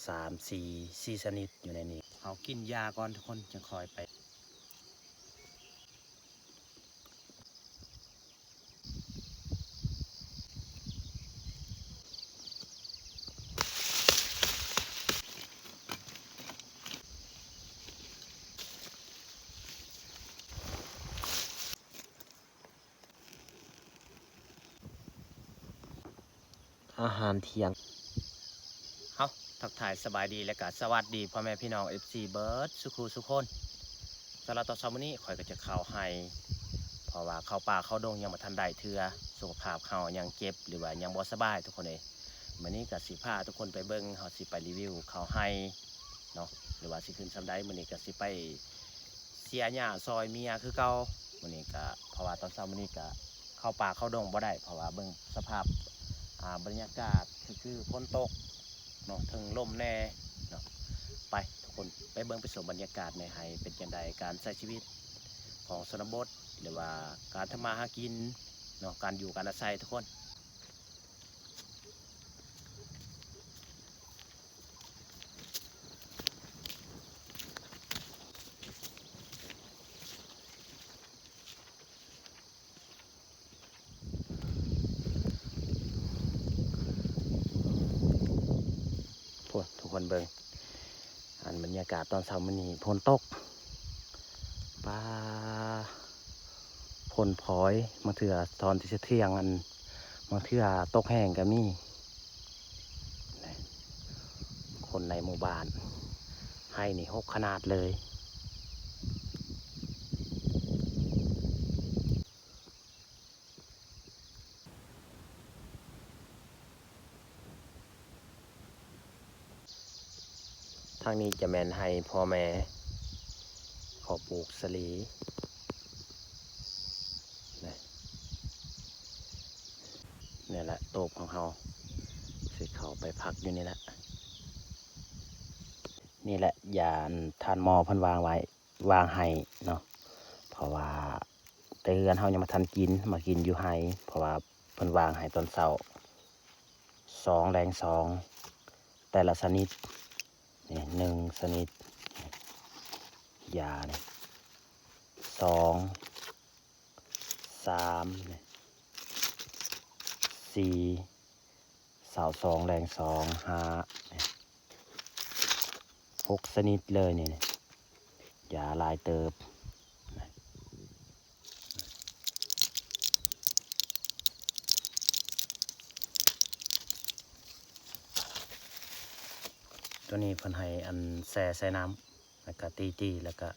4ชนิดอยู่ในนี้เขากินยาก่อนทุกคนจะคอยไปอาหารเที่ยงเอาทักทายสบายดีและก็สวัสดีพ่อแม่พี่น้อง FC เบิร์ดสุขุสุขคนสำหรับตอนเช้าวันนี้ข่อยก็จะเข้าให้เพราะว่าเข้าป่าเข้าดงยังบ่ทันได้เทื่อสุขภาพเขายังเจ็บหรือว่ายังบ่สบายทุกคนเลยวันนี้ก็สิพาทุกคนไปเบิ่งเฮาสิไปรีวิวเข้าให้เนาะหรือว่าสิขึ้นซำใดมื้อนี้ก็สิไปเสียหญ้าซอยเมียคือเก่ามื้อนี้ก็เพราะว่าตอนเช้ามื้อนี้ก็เข้าป่าเข้าดงบ่ได้เพราะว่าเบิ่งสภาพบรรยากาศคือฝนตกเนาะถึงลมแน่เนาะไปทุกคนไปเบิ่งไปชมบรรยากาศในไฮเป็นจังไดการใช้ชีวิตของชนบทหรือว่าการทำมาหากินเนาะการอยู่การอาศัยทุกคนทุกคนเบิ่งอันบรรยากาศตอนเช้ามื้อนี้ฝนตกปลาฝนพลอยมาเถื่อตอนที่จะเที่ยงอันมาเถื่อตกแห้งก็มีคนในหมู่บ้านให้นี่6ขนาดเลยทางนี้จะแม่นให้พ่อแม่ขอปลูกสลีนี่แหละโตบของเขาสิเขาไปพักอยู่นี่แหละนี่แหละยาทานหมอเพิ่นวางไว้วางให้เนาะเพราะว่าแต่เฮือนเฮายังมาทันกินมากินอยู่ให้เพราะว่าเพิ่นวางให้ตอนเช้า2แรง2แต่ละชนิดนี่1ชนิดยาเนี่ย2 3เนี่ย4เสา2แรง2 5เนี่ย6ชนิดเลยเนี่ยยาลายเติบตัวนี้เพิ่นให้อันแช่ใส่น้ำแล้วก็ตีแล้วก็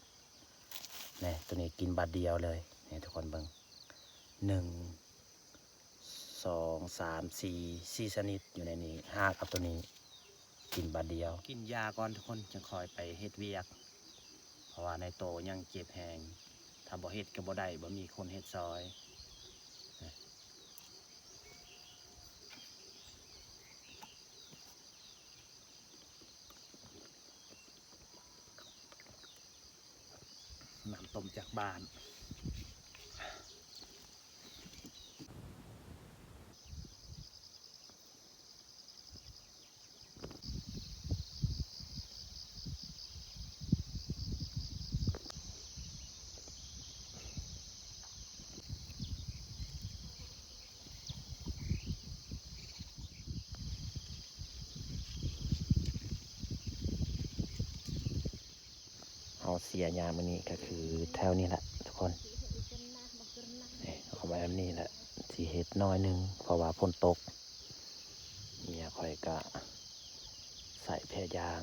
นี่ตัวนี้กินบาดเดียวเลยนี่ทุกคนเบิ่ง1 2 3 4ชนิดอยู่ในนี้5กับตัวนี้กินบาดเดียวกินยาก่อนทุกคนจะคอยไปเฮ็ดเวียกเพราะว่าในโตยังเจ็บแหงถ้าบ่เฮ็ดก็บ่ได้บ่มีคนเฮ็ดซอยน้ำต้มจากบ้านเอาเสียยามื้อนี้ก็คือแถวนี้แหละทุกคนเอาไว้แบบนี้แหละสิเฮ็ดน้อยนึงเพราะว่าฝนตกเมียข่อยก็ใส่แพรยาง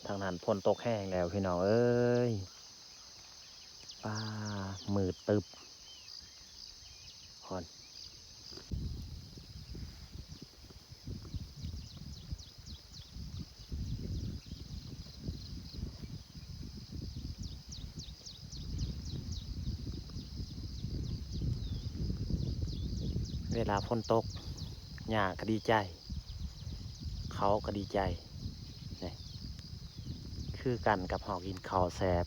ทางนั้นฝนตกแห้งแล้วพี่น้องเอ้ยป้ามืดตึบก่อนเวลาฝนตกหญ้าก็ดีใจเขาก็ดีใจนี่คือกันกับเฮากินข้าวแซ่บ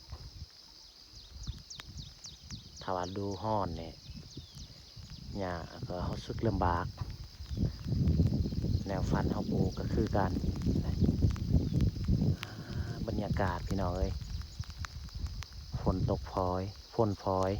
ถ้าว่าดูฮ้อนเนี่ยหญ้าก็เฮาสึกลำบากแนวฟันเฮาปลูกก็คือกันนี่บรรยากาศพี่น้องเอ้ยฝนตกพลอยฝนพลอย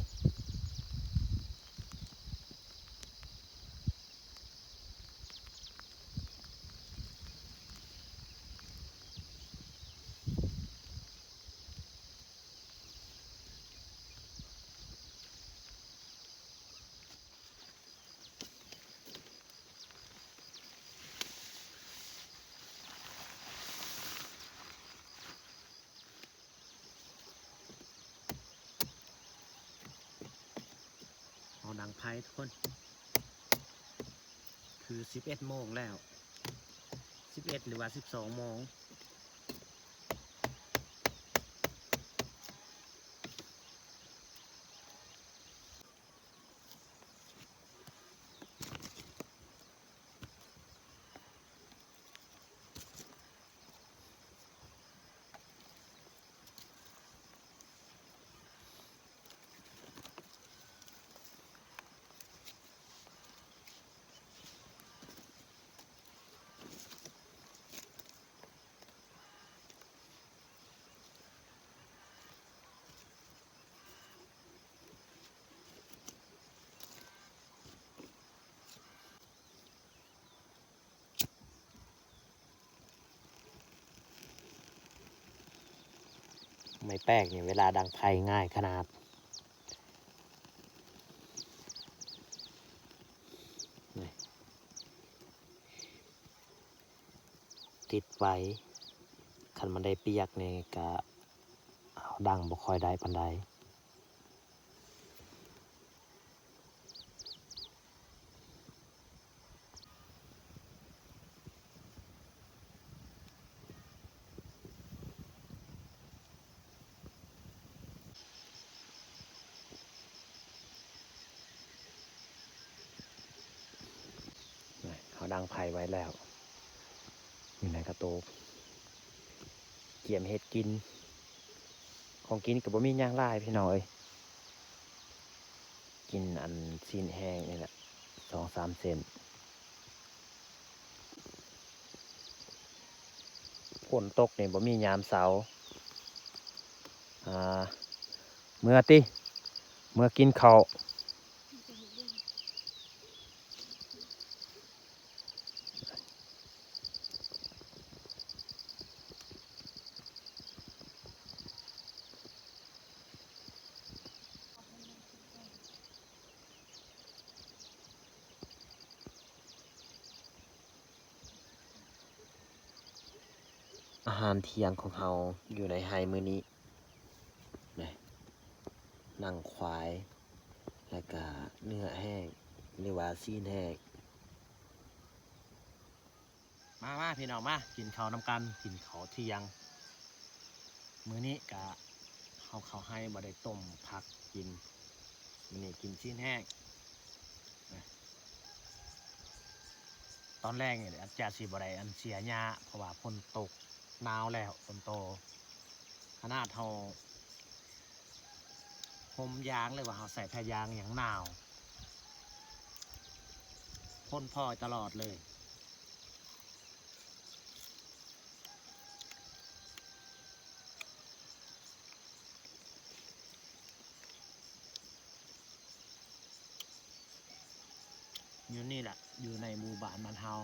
เอาดังไพ่ทุกคนคือ11 โมงแล้ว11หรือว่า12 โมงไม่แปลกเนี่ยเวลาดังไพ่ง่ายขนาดติดไว้คันมันได้เปียกเนี่ยก็เอาดังบ่ค่อยได้ปานใดเขาดังไพ่ไว้แล้วอยู่ในกระโตกเกี่ยมเห็ดกินของกินกับบ่มีย่างลายพี่น้องเอ้ยกินอันซีนแห้งนี่แหละ2-3 เซนฝนตกเนี่ยบ่มียามเสาอ่าเมื่อติเมื่อกินข้าวอาหารเที่ยงของเราอยู่ในไฮมื้อนี้นี่นั่งควายแล้วก็เนื้อแห้งหรือว่าซีนแห้งมาพี่น้องมากินข้าวนำกันกินข้าวเที่ยงมื้อนี้กะเขาให้บ่ได้ต้มผักกินมื้อนี้กินซีนแห้งตอนแรกเนี่ยอาจจะสิบ่ได้อันเสียหญ้าเพราะว่าฝนตกหนาวแล้วฝนโตขนาดเราห่มยางเลยว่าเราใส่ผ้ายางอย่างหนาวพ่นพอตลอดเลยอยู่นี่แหละอยู่ในหมู่บ้านมันเฮา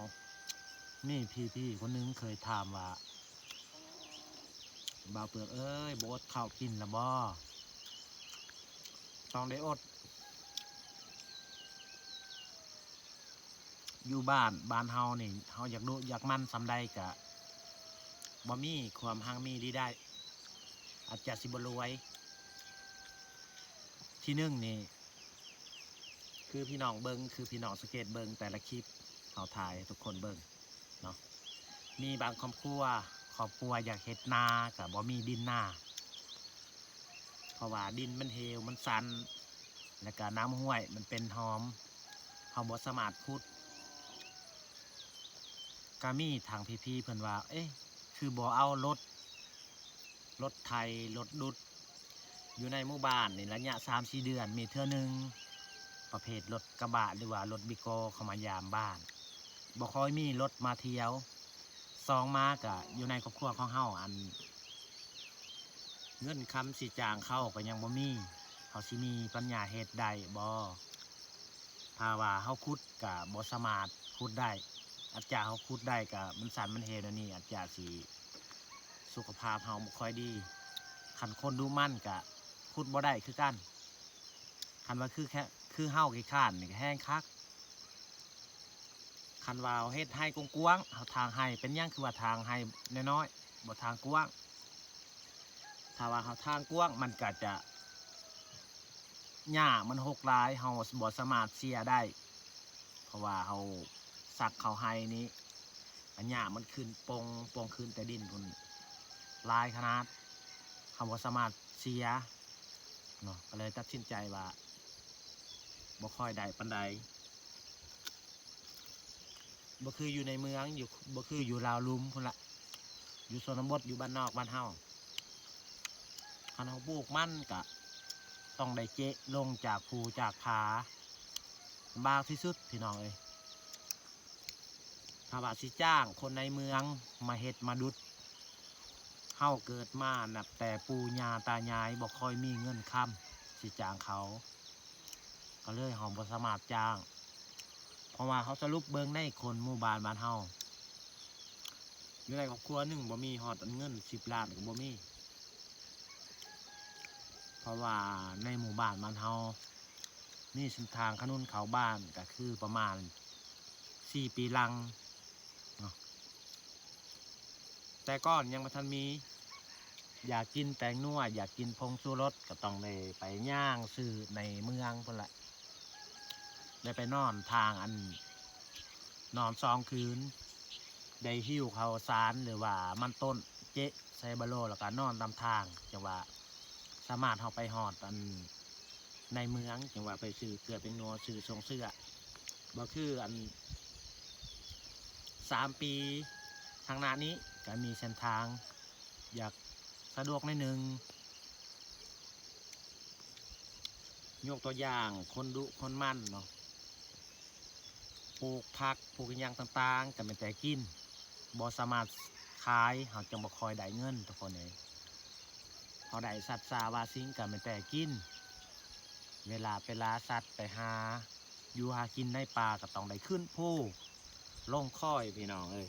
นี่พี่คนนึงเคยถามว่าบ่าวเปลือกเอ้ยบอดข้าวกินละบ่ต้องได้อดอยู่บ้านเฮานี่เฮาอยากดูอยากมันสำใดกะ บ่มีความหังมีดีได้อาจจะสิบ่รวยที่หนึ่งนี่คือพี่น้องเบิงคือพี่น้องสเกตเบิงแต่ละคลิปเขาถ่ายทุกคนเบิงเนาะมีบางครอบครัวอยากเฮ็ดนากับบ่มีดินนาเพราะว่าดินมันเฮวมันสันแล้วก็น้ำห้วยมันเป็นหอมเขาบ่สามารถขุดก็มีทางพี่ๆเพิ่นว่าเอ๊ะคือบ่เอารถไทยรถดุดอยู่ในหมู่บ้านนี่ระยะ 3-4 เดือนมีเทื่อนึงประเภทรถกระบะหรือว่ารถบิโกเข้ามายามบ้านบ่ค่อยมีรถมาเที่ยวซองมากะอยู่ในครอบครัวของเฮาอันเงินคำสิจางเข้าก็ยังบ่มีเขาสิมีปัญญาเฮ็ดได้บ่ถ้าว่าเฮาขุดกะบ่สามารถขุดได้อาจจะเฮาขุดได้กะมันสั่นมันเฮ็ดอันนี้อาจจะสิสุขภาพเฮาบ่ค่อยดีคันคนดูมั่นกะขุดบ่ได้คือกันคันว่าคือเฮาขี้ข้านนี่ก็แห้งคักคันว่าเฮ็ดให้กว้างๆเฮาทางให้เป็นหยังคือว่าทางให้น้อยๆบ่ทางกว้างถ้าว่าเฮาทางกว้างมันก็จะหญ้ามันหกหลายเฮาบ่สามารถเสียได้เพราะว่าเฮาสักเขาให้นี้อันหญ้ามันขึ้นปงขึ้นแต่ดินพุ่นหลายขนาดเฮาบ่สามารถเสียเนาะก็เลยตัดสินใจว่าบ่ค่อยได้ปานใดบ่คืออยู่ในเมืองอยู่บ่คืออยู่ลาวลุมพุ่นละอยู่ชนบทอยู่บ้านนอกบ้านเฮาคันเฮาปลูกมันก็ต้องได้เจ๊ลงจากภูจากผาบางที่สุดพี่น้องเอ้ยถ้าว่าสิจ้างคนในเมืองมาเฮ็ดมาดุดเฮาเกิดมานับแต่ปู่ย่าตายายบ่ค่อยมีเงินค้ำสิจ้างเขาก็เลยเฮาบ่สามารถจ้างเพราะว่าเขาสรุปเบิ่งในคนหมู่บ้านบ้านเฮาอยู่ในครอบครัวหนึ่งบ่มีฮอดเงิน10 ล้านก็บ่มีเพราะว่าในหมู่บ้านบ้านเฮานี่เส้นทางขนุนเขาบ้านก็คือประมาณ4 ปีหลังเนาะแต่ก่อนยังบ่ทันมีอยากกินแตงนัวอยากกินพงชูรสก็ต้องได้ไปย่างซื้อในเมืองพุ่นละได้ไปนอนทางอันนอน2 คืนได้หิ้วข้าวสารหรือว่ามันต้นเจ๊ใส่บะโลแล้วก็นอนตามทางจังว่าสามารถเฮาไปฮอดอันในเมืองจังว่าไปซื้อเกลือเป็นนัวซื้อทรงเสื้อบ่คืออัน3 ปีทางหน้านี้ก็มีเส้นทางอยากสะดวกนิดนึงยกตัวอย่างคนดุคนมั่นเนาะปลูกผักปลูกอย่างต่างๆก็ไม่แต่กินบ่สามารถขายเฮาจังบ่ค่อยได้เงินทุกคนเองเฮาได้สัตว์สาวาสิงก็ไม่แต่กินเวลาไปล่าสัตว์ไปหาอยู่หากินในป่าก็ต้องได้ขึ้นภูลงค่อยพี่น้องเอ้ย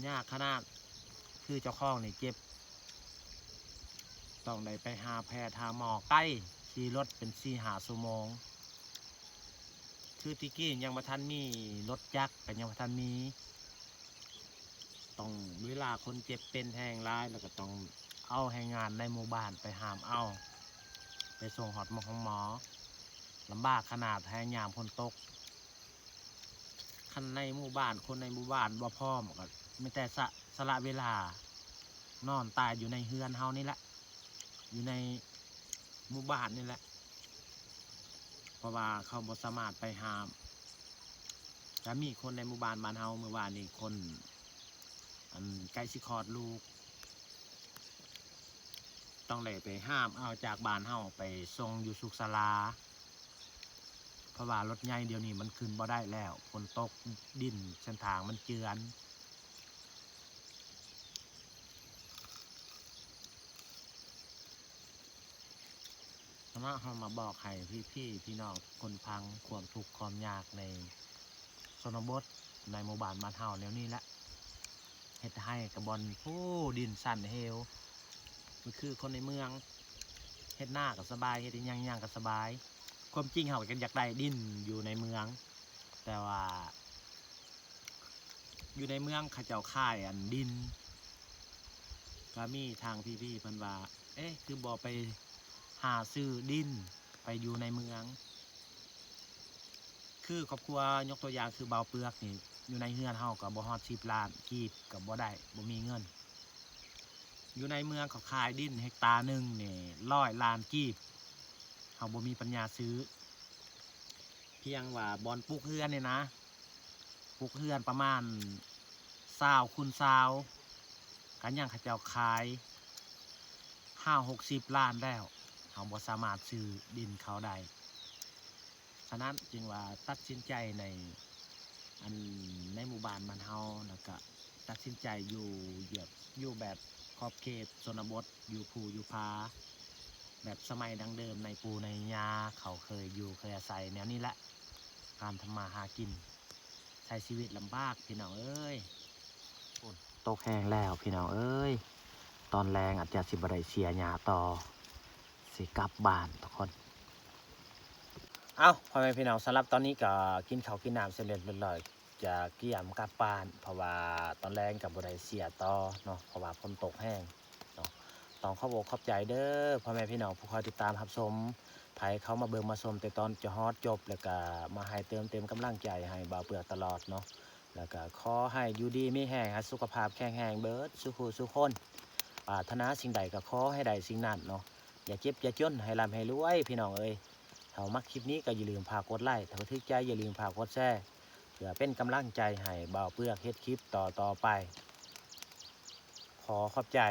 ยากขนาดคือเจ้าของนี่เจ็บต้องได้ไปหาแพทย์หาหมอใกล้ขี่รถเป็น4-5 ชั่วโมงคือที่กี้ยังบ่ทันมีรถจักรก็ยังบ่ทันมีต้องเวลาคนเจ็บเป็นแห้งร้ายแล้วก็ต้องเอาให้งานในหมู่บ้านไปหามเอาไปส่งหอดหมอของหมอลำบากขนาดแห้งยามคนตกคันในหมู่บ้านคนในหมู่บ้านบ่พร้อมก็ไม่แต่สละเวลานอนตายอยู่ในเฮือนเฮานี่แหละอยู่ในหมู่บ้านนี่แหละเพราะว่าเขาบ่สามารถไปหามจะมีคนในหมู่บ้านบ้านเฮาเมื่อวานนี้คนอันใกล้สิคลอดลูกต้องได้ไปห้ามเอาจากบ้านเฮาไปส่งอยู่สุขศาลาเพราะว่ารถใหญ่เดี๋ยวนี้มันขึ้นบ่ได้แล้วฝนตกดินเส้นทางมันเจือนเพราะว่าเฮามาบอกให้พี่น้องคนพังความทุกข์ความยากในชนบทในหมู่บ้านบ้านเฮาแล้วนี่แหละเฮ็ดให้กับบอลผู้ดินสั่นเฮวมันคือคนในเมืองเฮ็ดหน้าก็สบายเฮ็ดย่างก็สบายความจริงเฮาก็อยากได้ดินอยู่ในเมืองแต่ว่าอยู่ในเมืองเขาเจ้าค่ายอันดิน ก็มีทางพี่ๆเพิ่นว่าเอ๊ะคือบ่ไปหาซื้อดินไปอยู่ในเมือง คือครอบครัวยกตัวอย่างคือเบาเปลือกนี่อยู่ในเฮือนเฮาก็บ่ฮอด10 ล้านกีบก็บ่ได้บ่มีเงินอยู่ในเมืองเขาขายดินเฮกตาร์หนึ่งนี่100 ล้านกีบเฮาบ่มีปัญญาซื้อเพียงว่าบอนปลูกเฮือนเนี่ยนะปลูกเฮือนประมาณ20คูณ20กันยังเขาเจ้าขาย50-60 ล้านแล้วเฮาบ่สามารถซื้อดินเขาได้ฉะนั้นจึงว่าตัดสินใจในหมู่บ้านมันเฮาแล้วก็ตัดสินใจอยู่แบบขอบเขตชนบทอยู่ภูอยู่พาแบบสมัยดั้งเดิมในปูในยาเขาเคยอยู่เคยอาศัยแนวนี้แหละการทำมาหากินใช้ชีวิตลำบากพี่น้องเอ้ยตกแห้งแล้วพี่น้องเอ้ยตอนแรงอาจจะสิบได้เสียหญ้าต่อสิกลับบ้านทุกคนพ่อแม่พี่น้องสำหรับตอนนี้ก็กินข้าวกินน้ำเสร็จเรียบร้อยจะเกี่ยมกลับบ้านเพราะว่าตอนแรงกับบได้เสียต่อเนาะเพราะว่าฝนตกแห้งเนาะต้องขอบอกขอบใจเด้อพ่อแม่พี่น้องผู้คอยติดตามรับชมไผเขามาเบิ่งมาชมแต่ตอนจะฮอดจบแล้วก็มาให้เต็มกำลังใจให้บ่าวเปลือกตลอดเนาะแล้วก็ขอให้อยู่ดีมีแห้งให้สุขภาพแข็งแรงเบิดสุขคนปรารถนาสิ่งใดก็ขอให้ได้สิ่งนั้นเนาะอย่าเจ็บอย่าจนให้ร่ำให้รวยพี่น้องเอ้ยถ้ามักคลิปนี้ก็อย่าลืมฝากกดไลค์ถ้าทึกใจอย่าลืมฝากกดแชร์เพื่อเป็นกำลังใจให้บ่าวเปลือกเฮ็ดคลิปต่อไปขอขอบใจ